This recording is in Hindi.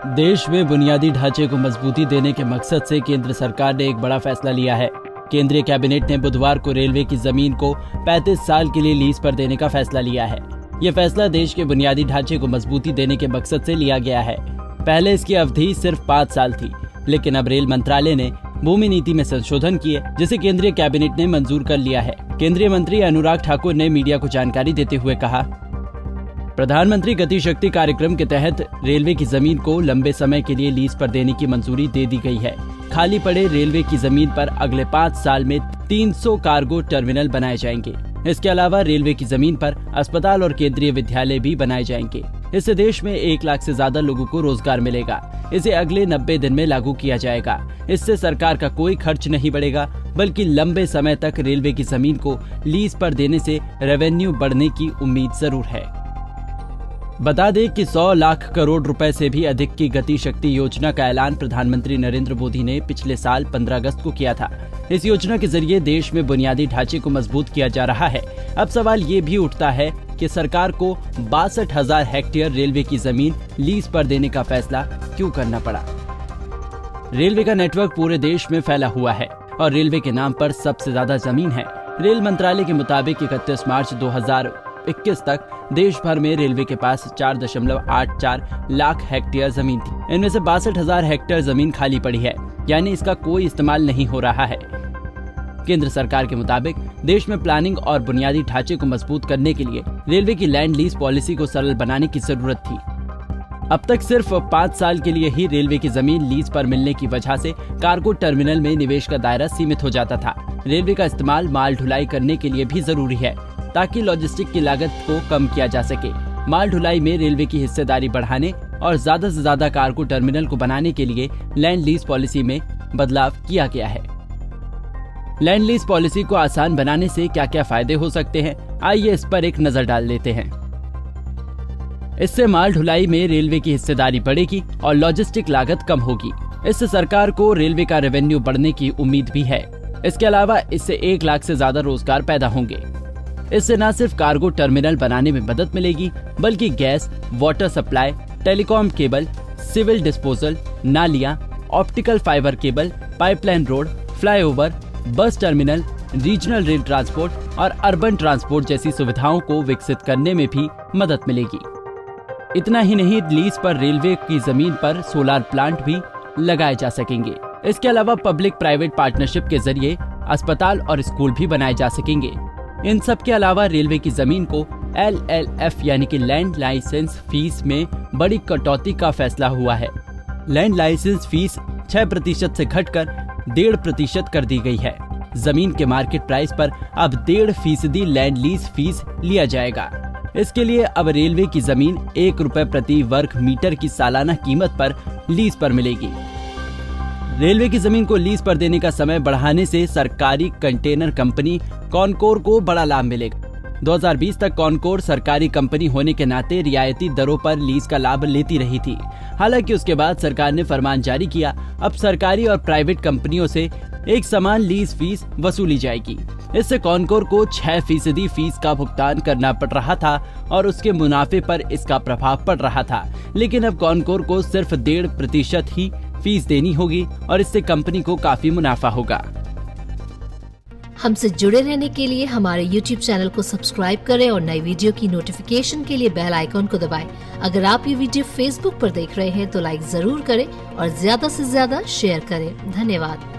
देश में बुनियादी ढांचे को मजबूती देने के मकसद से केंद्र सरकार ने एक बड़ा फैसला लिया है। केंद्रीय कैबिनेट ने बुधवार को रेलवे की जमीन को 35 साल के लिए लीज पर देने का फैसला लिया है। यह फैसला देश के बुनियादी ढांचे को मजबूती देने के मकसद से लिया गया है। पहले इसकी अवधि सिर्फ 5 साल थी, लेकिन अब रेल मंत्रालय ने भूमि नीति में संशोधन किए, जिसे केंद्रीय कैबिनेट ने मंजूर कर लिया है। केंद्रीय मंत्री अनुराग ठाकुर ने मीडिया को जानकारी देते हुए कहा, प्रधानमंत्री गति शक्ति कार्यक्रम के तहत रेलवे की जमीन को लंबे समय के लिए लीज पर देने की मंजूरी दे दी गई है। खाली पड़े रेलवे की जमीन पर अगले 5 साल में 300 कार्गो टर्मिनल बनाए जाएंगे। इसके अलावा रेलवे की जमीन पर अस्पताल और केंद्रीय विद्यालय भी बनाए जाएंगे। इससे देश में 1 लाख से ज्यादा लोगों को रोजगार मिलेगा। इसे अगले 90 दिन में लागू किया जाएगा। इससे सरकार का कोई खर्च नहीं बढ़ेगा, बल्कि लंबे समय तक रेलवे की जमीन को लीज पर देने से रेवेन्यू बढ़ने की उम्मीद जरूर है। बता दें कि 100 लाख करोड़ रुपए से भी अधिक की गति शक्ति योजना का ऐलान प्रधानमंत्री नरेंद्र मोदी ने पिछले साल 15 अगस्त को किया था। इस योजना के जरिए देश में बुनियादी ढांचे को मजबूत किया जा रहा है। अब सवाल ये भी उठता है कि सरकार को 62,000 हेक्टेयर रेलवे की जमीन लीज पर देने का फैसला क्यों करना पड़ा। रेलवे का नेटवर्क पूरे देश में फैला हुआ है और रेलवे के नाम पर सबसे ज्यादा जमीन है। रेल मंत्रालय के मुताबिक 31 मार्च 2021 तक देश भर में रेलवे के पास 4.84 लाख हेक्टेयर जमीन थी। इनमें से 62,000 हेक्टेयर जमीन खाली पड़ी है, यानी इसका कोई इस्तेमाल नहीं हो रहा है। केंद्र सरकार के मुताबिक देश में प्लानिंग और बुनियादी ढांचे को मजबूत करने के लिए रेलवे की लैंड लीज पॉलिसी को सरल बनाने की जरूरत थी। अब तक सिर्फ 5 साल के लिए ही रेलवे की जमीन लीज पर मिलने की वजह से कार्गो टर्मिनल में निवेश का दायरा सीमित हो जाता था। रेलवे का इस्तेमाल माल ढुलाई करने के लिए भी जरूरी है, ताकि लॉजिस्टिक की लागत को कम किया जा सके। माल ढुलाई में रेलवे की हिस्सेदारी बढ़ाने और ज्यादा से ज्यादा कार्गो टर्मिनल को बनाने के लिए लैंड लीज पॉलिसी में बदलाव किया गया है। लैंड लीज पॉलिसी को आसान बनाने से क्या क्या फायदे हो सकते हैं, आइए इस पर एक नजर डाल लेते हैं। इससे माल ढुलाई में रेलवे की हिस्सेदारी बढ़ेगी और लॉजिस्टिक लागत कम होगी। इससे सरकार को रेलवे का रेवेन्यू बढ़ने की उम्मीद भी है। इसके अलावा इससे 1 लाख से ज्यादा रोजगार पैदा होंगे। इससे न सिर्फ कार्गो टर्मिनल बनाने में मदद मिलेगी, बल्कि gas, water supply, telecom cable, civil disposal, नालियां, optical fibre cable, pipeline road, flyover, bus terminal, regional rail transport और अर्बन ट्रांसपोर्ट जैसी सुविधाओं को विकसित करने में भी मदद मिलेगी। इतना ही नहीं, लीज पर रेलवे की जमीन पर सोलर प्लांट भी लगाए जा सकेंगे। इसके अलावा पब्लिक प्राइवेट पार्टनरशिप के जरिए अस्पताल और स्कूल भी बनाए जा सकेंगे। इन सब के अलावा रेलवे की जमीन को LLF यानी कि लैंड लाइसेंस फीस में बड़ी कटौती का फैसला हुआ है। लैंड लाइसेंस फीस 6% से घटकर 1.5% कर दी गई है। जमीन के मार्केट प्राइस पर अब 1.5% लैंड लीज फीस लिया जाएगा। इसके लिए अब रेलवे की जमीन 1 रुपए प्रति वर्ग मीटर की सालाना कीमत पर लीज पर मिलेगी। रेलवे की जमीन को लीज पर देने का समय बढ़ाने से सरकारी कंटेनर कंपनी कॉनकोर को बड़ा लाभ मिलेगा। 2020 तक कॉनकोर सरकारी कंपनी होने के नाते रियायती दरों पर लीज का लाभ लेती रही थी। हालांकि उसके बाद सरकार ने फरमान जारी किया, अब सरकारी और प्राइवेट कंपनियों से एक समान लीज फीस वसूली जाएगी। इससे कॉनकोर को 6% फीस का भुगतान करना पड़ रहा था और उसके मुनाफे पर इसका प्रभाव पड़ रहा था। लेकिन अब कॉनकोर को सिर्फ 1.5% ही फीस देनी होगी और इससे कंपनी को काफी मुनाफा होगा। हमसे जुड़े रहने के लिए हमारे YouTube चैनल को सब्सक्राइब करें और नई वीडियो की नोटिफिकेशन के लिए बेल आइकॉन को दबाएं। अगर आप ये वीडियो Facebook पर देख रहे हैं तो लाइक जरूर करें और ज्यादा से ज्यादा शेयर करें। धन्यवाद।